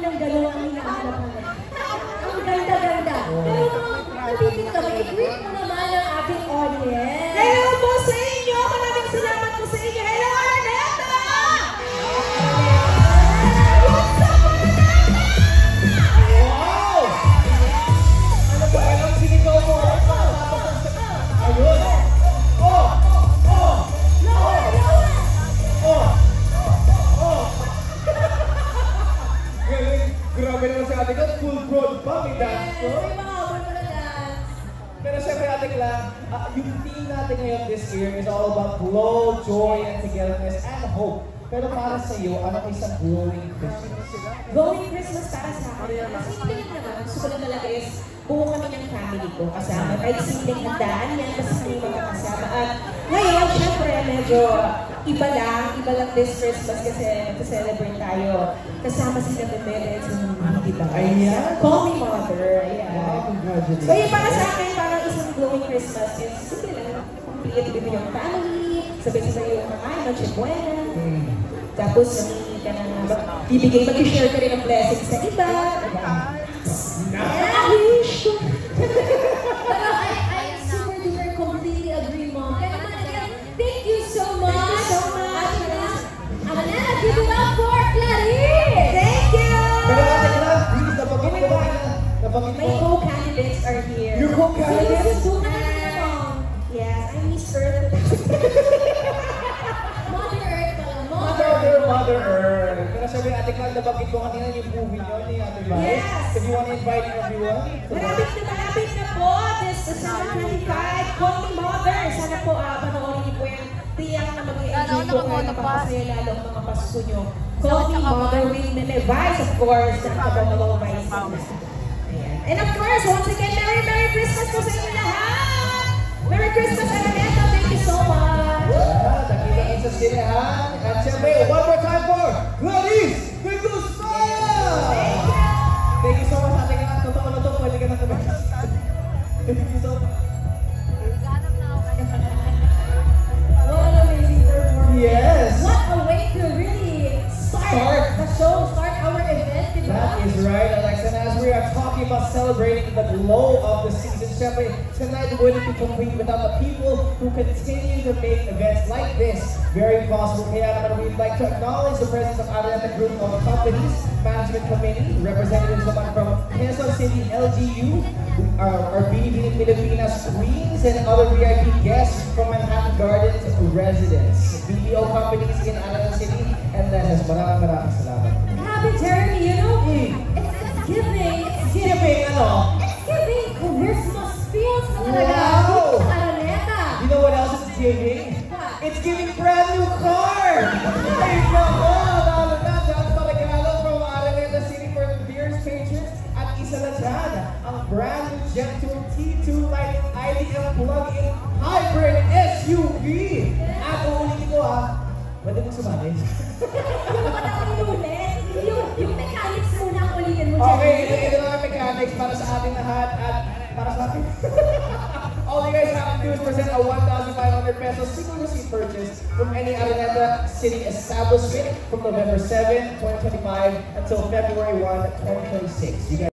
ng dalawang hinahanap natin. Ang ganda-ganda. Pero nabitin kami, i-greet mo naman ang ating audience. Hello po sa inyo! Maraming salamat po sa inyo! Hello, Araneta! What's up, Araneta? Wow! Ano ba? Anong sinigaw mo? Ayun! Oh! Oh! Oh! Oh! Grabe naman si Ate Kat, full broad pa, may dance ko. May mga award mo na dance. Pero syempre Ate Kat, yung theme natin ngayon this year is all about glow, joy, and togetherness, and hope. Pero para sa iyo, ano isang glowing Christmas? Going Christmas para sa akin. Simple lang naman. Gusto ko lang talaga is buo kami ng family ko kasama. Kahit simpleng handaan yan kasi kami magkakasama. At ngayon, syempre, medyo iba lang this Christmas kasi mag-celebrate tayo. Kasama sila Bebele at si Mimi, diba? Ayan. Call me mother. Ayan. Wow, congratulations. So yun para sa akin, parang isang glowing Christmas is simple lang. Complete with yung family, sabay-sabay yung mga Noche Buena. Tapos namingi ka na bibigay, mag-share ka rin ng blessings sa iba. I wish ko. Pero I super duper completely agree, Mom. Kaya naman again, thank you so much. Thank you so much. Amanela, give it up for Clarice. Thank you. Pero Ate Kat, please, napagin mo na. My co-candidates are here. Your co-candidates? So, yes, I miss Earth. Mother Earth pala. Mother Earth. Pero sabi Ate Kat, nabanggit ko kanina yung movie nyo ni Ate Vice. Yes. If you want to invite everyone. Malapit na po. This December 25, Call Me Mother. Sana po panoorin niyo po yan. Tiyak na mag-i-enjoy po kayo napakasaya lalo ang mga Pasko nyo. Call Me Mother with Meme Vice, of course. Sa Kababalaw Vice. Ayan. And of course, once again, Merry Christmas po sa inyo lahat! Merry Christmas, Araneta! Thank you so much! Nakita sa sinehan. At siyempre, one more time for Clarice de Guzman! Thank you so much, Ate Kat. Totoo na to, pwede ka na kami. Thank you so much. What an amazing performance! Yes! What a way to really start the show, start our event, diba? That is right, Alexa. And as we are talking about celebrating the glow of the season, syempre, tonight wouldn't be complete without the people who continue to make events like this very possible. Kaya naman, we'd like to acknowledge the presence of Araneta Group of Companies, Management Committee, representatives naman from Quezon City LGU, our Binibining Pilipinas Queens, and other VIP guests from Manhattan Gardens residents, BPO companies in Araneta City, and Lenas. Maraming salamat. Happy Jeremy, you know, it's giving ano? It's giving Christmas feels na talaga. Wow! Dito sa Araneta. You know what else it's giving? What? It's giving brand new car! Ay, nako! Lalo na dyan sa regalo from Araneta City for dear patrons. At isa na dyan, ang brand new Jettour T2 Light IDM plug-in hybrid SUV. At uulitin ko pwede mo sumali. Yung wala ko inulit. Yung mechanics muna ang ulitin mo. Okay, Jeremy. ito na ang mechanics para sa ating lahat at para sa atin. All you guys have to do is present a 1,500 pesos single receipt purchase from any Araneta City establishment from November 7, 2025 until February 1, 2026. You guys